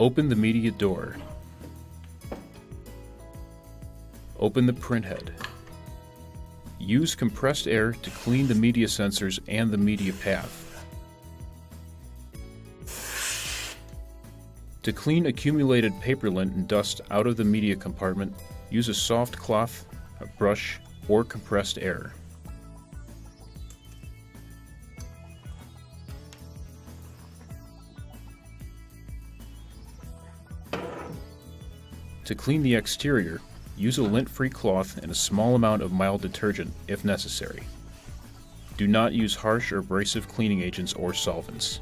Open the media door. Open the printhead. Use compressed air to clean the media sensors and the media path. To clean accumulated paper lint and dust out of the media compartment, use a soft cloth, a brush, or compressed air. To clean the exterior, use a lint-free cloth and a small amount of mild detergent if necessary. Do not use harsh or abrasive cleaning agents or solvents.